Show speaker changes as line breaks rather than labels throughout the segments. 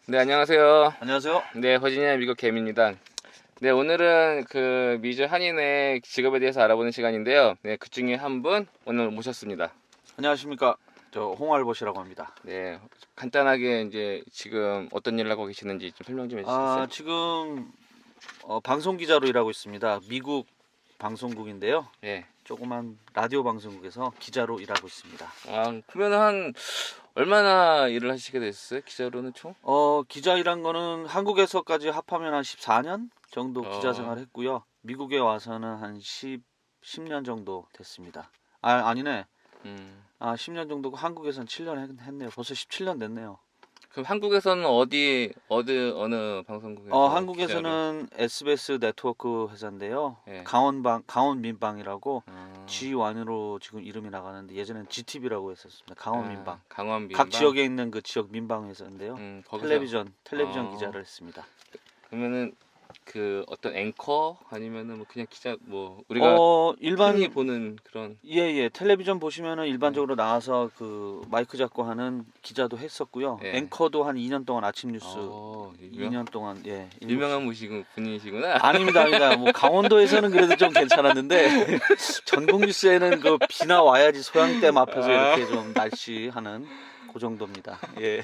네, 안녕하세요.
안녕하세요.
네, 버지니아 미국 개미입니다. 네, 오늘은 그 미주 한인의 직업에 대해서 알아보는 시간인데요. 네, 그 중에 한 분 오늘 모셨습니다.
안녕하십니까. 저 홍알봇이라고 합니다.
네, 간단하게 이제 지금 어떤 일을 하고 계시는지 좀 설명 좀 해주시겠어요?
지금 방송 기자로 일하고 있습니다. 미국 방송국인데요.
네.
조그만 라디오 방송국에서 기자로 일하고 있습니다.
그러면 한 얼마나 일을 하시게 됐어요? 기자로는 총?
기자 일한 거는 한국에서까지 합하면 한 14년 정도 기자
어.
생활했고요. 미국에 와서는 한 10년 정도 됐습니다. 아니네.
음.
10년 정도고 한국에서는 7년 했네요. 벌써 17년 됐네요.
그럼 한국에서는 어느 방송국에서
한국에서는 SBS 네트워크 회사인데요.
네.
강원민방이라고
기자로?
G1으로 지금 이름이 나가는데 예전엔 GTV라고 했었습니다. 강원민방.
강원민방.
각 지역에 있는 그 지역 민방 회사인데요.
거기서
텔레비전 기자를 했습니다.
그러면은 그 어떤 앵커 아니면은 뭐 그냥 기자 뭐 우리가 흔히 보는 그런
예, 텔레비전 보시면은 일반적으로 나와서 그 마이크 잡고 하는 기자도 했었고요.
예.
앵커도 한 2년 동안 아침 뉴스 2년 동안
유명한 분이시구나.
아닙니다. 뭐 강원도에서는 그래도 좀 괜찮았는데 전국 뉴스에는 그 비나 와야지 소양댐 앞에서 이렇게 좀 날씨하는 그 정도입니다. 예.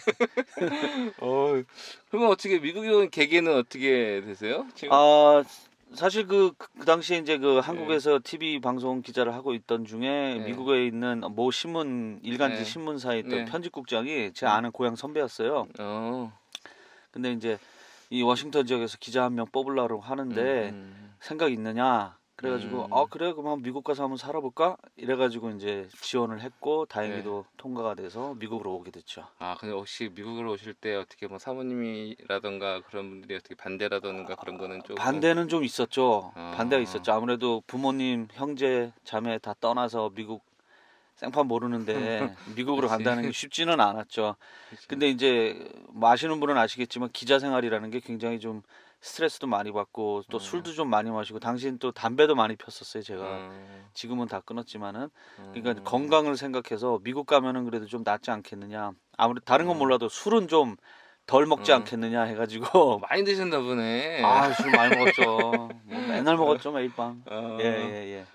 그러면 어떻게 미국에 온 계기는 어떻게 되세요? 지금?
사실 그 당시에 이제 그 한국에서 TV 방송 기자를 하고 있던 중에
네.
미국에 있는 모 신문 일간지
네.
신문사에 있던
네.
편집국장이 제 아는 고향 선배였어요. 근데 이제 이 워싱턴 지역에서 기자 한 명 뽑으려고 하는데 생각 있느냐? 그래가지고 그래 그럼 미국 가서 한번 살아볼까? 이래가지고 이제 지원을 했고 다행히도 통과가 돼서 미국으로 오게 됐죠.
근데 혹시 미국으로 오실 때 어떻게 뭐 사모님이라던가 그런 분들이 어떻게 반대라던가 그런 거는 조금
반대는 좀 있었죠. 반대가
아.
있었죠. 아무래도 부모님, 형제, 자매 다 떠나서 미국 생판 모르는데 미국으로
그치.
간다는 게 쉽지는 않았죠.
그쵸.
근데 이제 뭐 아시는 분은 아시겠지만 기자 생활이라는 게 굉장히 좀 스트레스도 많이 받고 또 술도 좀 많이 마시고 당시엔 또 담배도 많이 폈었어요. 제가 지금은 다 끊었지만은 그러니까 건강을 생각해서 미국 가면은 그래도 좀 낫지 않겠느냐. 아무래도 다른 건 몰라도 술은 좀 덜 먹지 않겠느냐 해가지고
많이 드셨나 보네.
술 많이 먹었죠. 뭐 맨날 먹었죠 매일 밤. 예.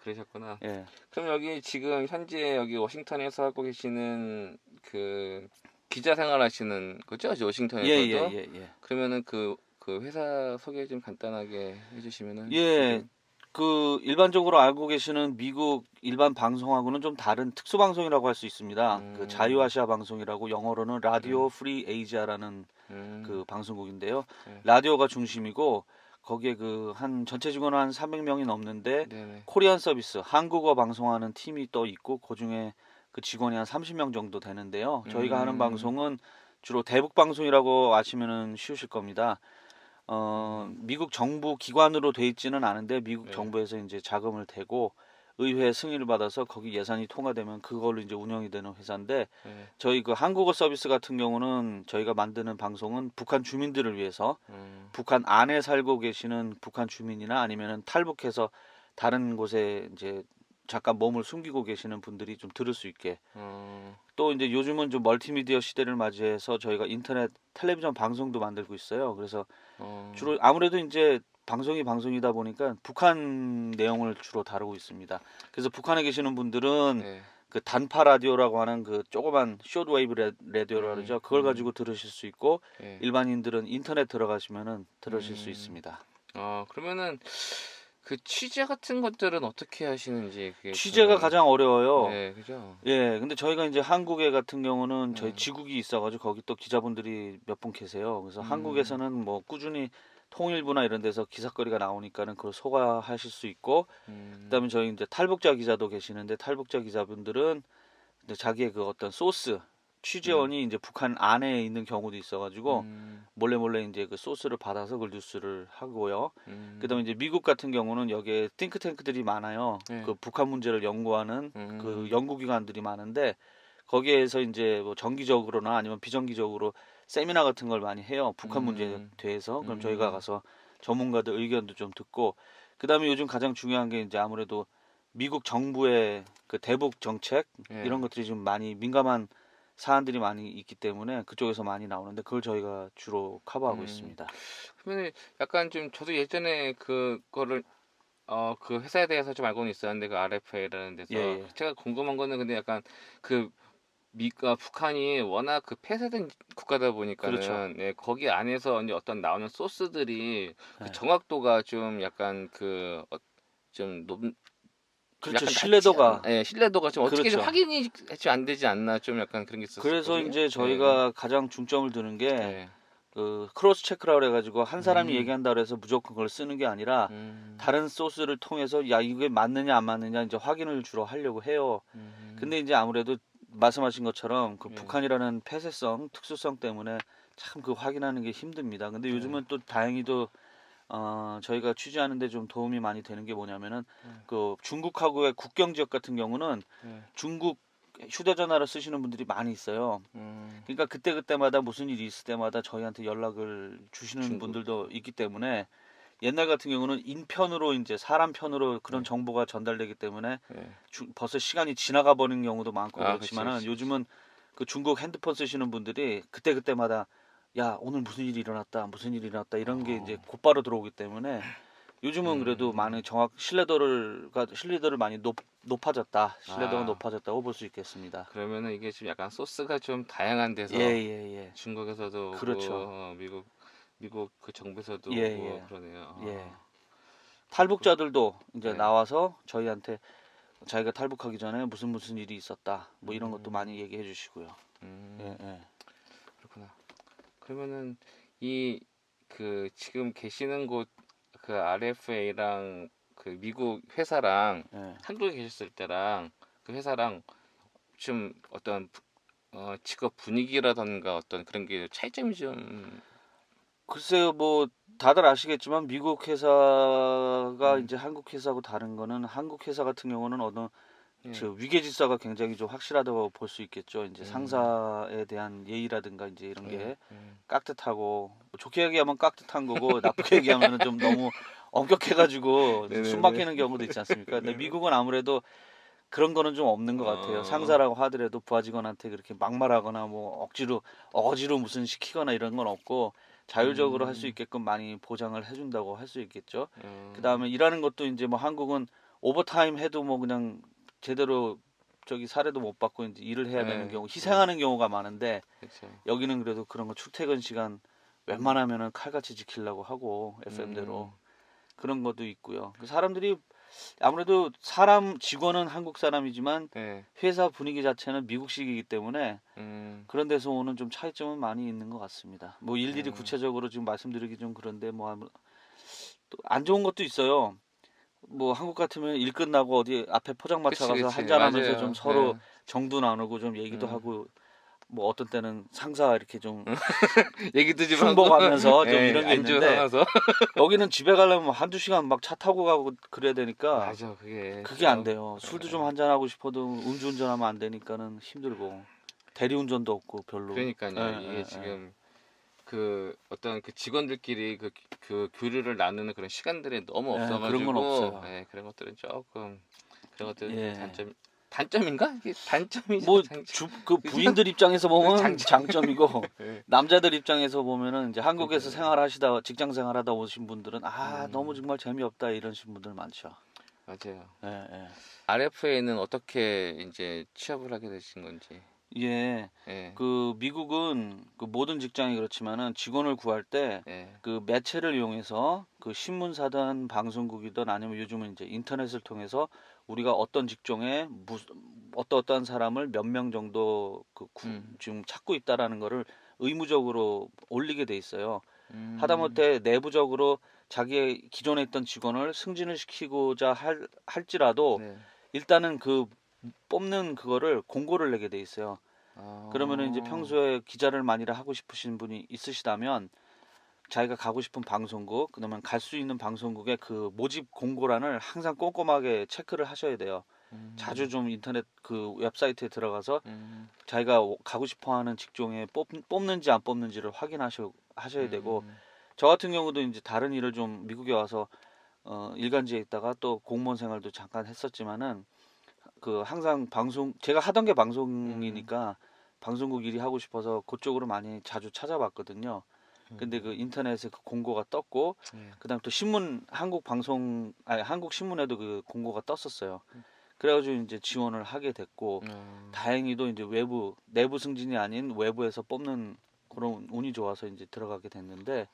그러셨구나.
예.
그럼 여기 지금 현재 여기 워싱턴에서 하고 계시는 그 기자 생활하시는 거죠? 워싱턴에서도?
예.
그러면은 그 회사 소개 좀 간단하게 해주시면은.
예. 그 일반적으로 알고 계시는 미국 일반 방송하고는 좀 다른 특수 방송이라고 할 수 있습니다. 그 자유아시아 방송이라고 영어로는 라디오 프리 에이지아라는 그 방송국인데요.
네.
라디오가 중심이고 거기에 그 한 전체 직원 한 300명이 넘는데
네네.
코리안 서비스 한국어 방송하는 팀이 또 있고 그중에 그 직원이 한 30명 정도 되는데요. 저희가 하는 방송은 주로 대북 방송이라고 아시면은 쉬우실 겁니다. 미국 정부 기관으로 돼 있지는 않은데 미국 정부에서 이제 자금을 대고 의회 승인을 받아서 거기 예산이 통과되면 그걸로 이제 운영이 되는 회사인데 저희 그 한국어 서비스 같은 경우는 저희가 만드는 방송은 북한 주민들을 위해서 북한 안에 살고 계시는 북한 주민이나 아니면은 탈북해서 다른 곳에 이제 잠깐 몸을 숨기고 계시는 분들이 좀 들을 수 있게 또 이제 요즘은 좀 멀티미디어 시대를 맞이해서 저희가 인터넷 텔레비전 방송도 만들고 있어요. 그래서 주로 아무래도 이제 방송이다 보니까 북한 내용을 주로 다루고 있습니다. 그래서 북한에 계시는 분들은 그 단파 라디오라고 하는 그 조그만 숏웨이브 라디오라고 그러죠. 그걸 가지고 들으실 수 있고 일반인들은 인터넷 들어가시면은 들으실 수 있습니다.
그러면은 그 취재 같은 것들은 어떻게 하시는지 그게
취재가 가장 어려워요.
네, 그죠?
예, 근데 저희가 이제 한국에 같은 경우는 저희 지국이 있어가지고 거기 또 기자분들이 몇 분 계세요. 그래서 한국에서는 뭐 꾸준히 통일부나 이런 데서 기사거리가 나오니까는 그걸 소화하실 수 있고, 그다음에 저희 이제 탈북자 기자도 계시는데 탈북자 기자분들은 이제 자기의 그 어떤 소스 취재원이 이제 북한 안에 있는 경우도 있어가지고 몰래 이제 그 소스를 받아서 그 뉴스를 하고요. 그다음에 이제 미국 같은 경우는 여기에 띵크탱크들이 많아요. 그 북한 문제를 연구하는 그 연구기관들이 많은데 거기에서 이제 뭐 정기적으로나 아니면 비정기적으로 세미나 같은 걸 많이 해요. 북한 문제에 대해서. 그럼 저희가 가서 전문가들 의견도 좀 듣고 그다음에 요즘 가장 중요한 게 이제 아무래도 미국 정부의 그 대북 정책 이런 것들이 좀 많이 민감한 사안들이 많이 있기 때문에 그쪽에서 많이 나오는데 그걸 저희가 주로 커버하고
음.
있습니다.
그러면 약간 좀 저도 예전에 그거를 그 회사에 대해서 좀 알고는 있었는데 그 RFA라는
예,
데서
예.
제가 궁금한 거는 근데 약간 그 북한이 워낙 그 폐쇄된 국가다
그렇죠.
보니까는 예, 거기 안에서 이제 어떤 나오는 소스들이 그
예.
정확도가 좀 약간 좀 좀
그렇죠.
약간 낮지 않,
신뢰도가
예, 신뢰도가 좀 어떻게 좀
그렇죠.
확인이 좀 안 되지 않나 좀 약간 그런 게
그래서
있었었거든요.
이제
예,
저희가 가장 중점을 두는 게
예,
그 크로스 체크라고 그래가지고 한 사람이
음,
얘기한다 그래서 무조건 그걸 쓰는 게 아니라
음,
다른 소스를 통해서 야 이게 맞느냐 안 맞느냐 이제 확인을 주로 하려고 해요.
음,
근데 이제 아무래도 말씀하신 것처럼 그
예,
북한이라는 폐쇄성, 특수성 때문에 참 그 확인하는 게 힘듭니다. 근데
예,
요즘은 또 다행히도 저희가 취재하는데 좀 도움이 많이 되는 게 뭐냐면은 그 중국하고의 국경 지역 같은 경우는
예,
중국 휴대전화를 쓰시는 분들이 많이 있어요.
음,
그러니까 그때그때마다 무슨 일이 있을 때마다 저희한테 연락을 주시는
중국,
분들도 있기 때문에 옛날 같은 경우는 인편으로 이제 사람 편으로 그런
예,
정보가 전달되기 때문에
예,
벌써 시간이 지나가 버린 경우도 많고
아, 그치,
그렇지만은
그치, 그치.
요즘은 그 중국 핸드폰 쓰시는 분들이 그때그때마다 야 오늘 무슨 일이 일어났다 무슨 일이 일어났다 이런 게 이제
어,
곧바로 들어오기 때문에 요즘은 그래도
음,
많은 정확 신뢰도를 많이 높아졌다 신뢰도가
아,
높아졌다고 볼 수 있겠습니다.
그러면은 이게 좀 약간 소스가 좀 다양한 데서
예예예
중국에서도 오고
그렇죠
미국 그 정부에서도 오고
예예
그러네요.
예.
그렇구나.
탈북자들도 이제
네.
나와서 저희한테 자기가 탈북하기 전에 무슨 일이 있었다 뭐 이런 것도 많이
음,
얘기해 주시고요. 예,
음,
예,
그렇구나. 그러면은 이 지금 계시는 곳 그 RFA랑 그 미국 회사랑
예.
한국에 계셨을 때랑 그 회사랑 좀 어떤 직업 분위기라던가 어떤 그런 게 차이점이 좀
글쎄요, 뭐 다들 아시겠지만 미국 회사가
음,
이제 한국 회사하고 다른 거는 한국 회사 같은 경우는 어느
예,
저 위계 질서가 굉장히 좀 확실하다고 볼 수 있겠죠. 이제
음,
상사에 대한 예의라든가 이제 이런
예,
게
예.
깍듯하고 뭐 좋게 얘기하면 깍듯한 거고 나쁘게 얘기하면 좀 너무 엄격해가지고 숨
네네네.
막히는 경우도 있지 않습니까? 근데 미국은 아무래도 그런 거는 좀 없는 것 같아요.
어,
상사라고 하더라도 부하 직원한테 그렇게 막말하거나 뭐 억지로 무슨 시키거나 이런 건 없고 자율적으로 할 수
음,
있게끔 많이 보장을 해준다고 할 수 있겠죠. 그
어,
다음에 일하는 것도 이제 뭐 한국은 오버타임 해도 뭐 그냥 제대로 저기 사례도 못 받고 이제 일을 해야 되는
예,
경우
예,
희생하는 경우가 많은데
그렇죠.
여기는 그래도 그런 거 출퇴근 시간 웬만하면은 칼같이 지키려고 하고 FM대로
음,
그런 것도 있고요. 그 사람들이 아무래도 사람 직원은 한국 사람이지만
예,
회사 분위기 자체는 미국식이기 때문에
음,
그런 데서 오는 좀 차이점은 많이 있는 것 같습니다. 뭐 일일이
음,
구체적으로 지금 말씀드리기 좀 그런데 뭐 또 안 좋은 것도 있어요. 뭐 한국 같으면 일 끝나고 어디 앞에 포장마차
그치,
가서
그치,
한잔하면서 좀
맞아요.
서로
예,
정도 나누고 좀 얘기도
음.
하고 뭐 어떤 때는 상사 이렇게 좀
얘기도 좀 하고,
흉보가면서 좀
예,
이런 게
안주
있는데
삼아서.
여기는 집에 가려면 뭐 한두 시간 막 차 타고 가고 그래야 되니까
맞아, 그게
그게 안
좀,
돼요. 술도 좀 한잔하고 싶어도 음주운전하면 안 되니까는 힘들고 대리운전도 없고 별로. 예,
그러니까요. 이게
예, 예.
지금 어떤 그 직원들끼리 그 교류를 나누는 그런 시간들이 너무
예, 그런 건
없어가지고,
없어요.
예, 그런 것들은 좀
예.
단점인가? 이게 단점이죠,
뭐
장점.
그
그죠?
부인들 입장에서 보면
장점.
장점이고
예,
남자들 입장에서 보면은 이제 한국에서
그러니까요.
생활하시다 직장 생활하다 오신 분들은 너무
음,
정말 재미없다 이러신 분들 많죠.
맞아요.
예, 예.
RFA는 어떻게 이제 취업을 하게 되신 건지.
예.
예,
그 미국은 그 모든 직장이 그렇지만은 직원을 구할 때
예,
그 매체를 이용해서 그 신문사든 방송국이든 아니면 요즘은 이제 인터넷을 통해서 우리가 어떤 직종에 어떠한 사람을 몇 명 정도
음,
지금 찾고 있다라는 거를 의무적으로 올리게 돼 있어요.
음,
하다못해 내부적으로 자기의 기존에 있던 직원을 승진을 시키고자 할지라도
네.
일단은 그 뽑는 그거를 공고를 내게 돼 있어요. 그러면은 이제
어,
평소에 기자를 만일에 하고 싶으신 분이 있으시다면 자기가 가고 싶은 방송국, 그러면 갈 수 있는 방송국의 그 모집 공고란을 항상 꼼꼼하게 체크를 하셔야 돼요. 자주
음,
좀 인터넷 그 웹사이트에 들어가서
음,
자기가 가고 싶어하는 직종에 뽑는지 안 뽑는지를 하셔야 되고
음,
저 같은 경우도 이제 다른 일을 좀 미국에 와서 일간지에 있다가 또 공무원 생활도 잠깐 했었지만은 그 항상 방송 제가 하던 게
음,
방송이니까 방송국 일이 하고 싶어서 그쪽으로 많이 자주 찾아봤거든요. 근데 그 인터넷에 그 공고가 떴고
예.
그다음 또 신문 한국 신문에도 그 공고가 떴었어요. 그래가지고 이제 지원을 하게 됐고 다행히도 이제 내부 승진이 아닌 외부에서 뽑는 그런 운이 좋아서 이제 들어가게 됐는데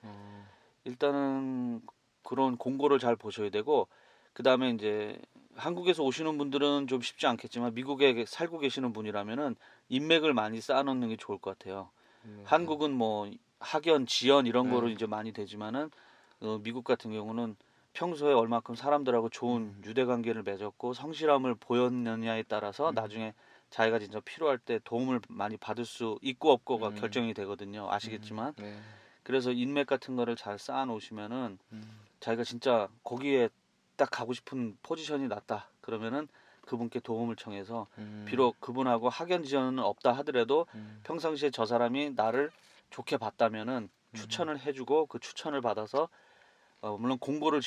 일단은 그런 공고를 잘 보셔야 되고 그다음에 이제 한국에서 오시는 분들은 좀 쉽지 않겠지만 미국에 살고 계시는 분이라면은 인맥을 많이 쌓아놓는 게 좋을 것 같아요. 한국은 뭐 학연, 지연 이런 거로 이제 많이 되지만은 미국 같은 경우는 평소에 얼마큼 사람들하고 좋은 유대 관계를 맺었고 성실함을 보였느냐에 따라서 나중에 자기가 진짜 필요할 때 도움을 많이 받을 수 있고 없고가 결정이 되거든요. 아시겠지만
네.
그래서 인맥 같은 거를 잘 쌓아 놓으시면은 자기가 진짜 거기에 딱 가고 싶은 포지션이 났다 그러면은 그분께 도움을 청해서 비록 그분하고 학연 지연은 없다 하더라도 평상시에 저 사람이 나를 좋게 봤다면은 추천을 해주고 그 추천을 받아서 물론 공고를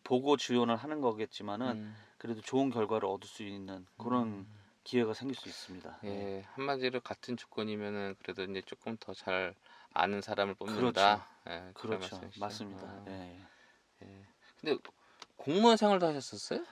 보고 지원을 하는 거겠지만은 그래도 좋은 결과를 얻을 수 있는 그런 기회가 생길 수 있습니다. 예.
예, 한마디로 같은 조건이면은 그래도 이제 조금 더 잘 아는 사람을
그렇죠.
뽑는다. 예, 그런
그렇죠.
말씀이시죠.
맞습니다. 예.
예. 근데 공무원 생활도 하셨었어요?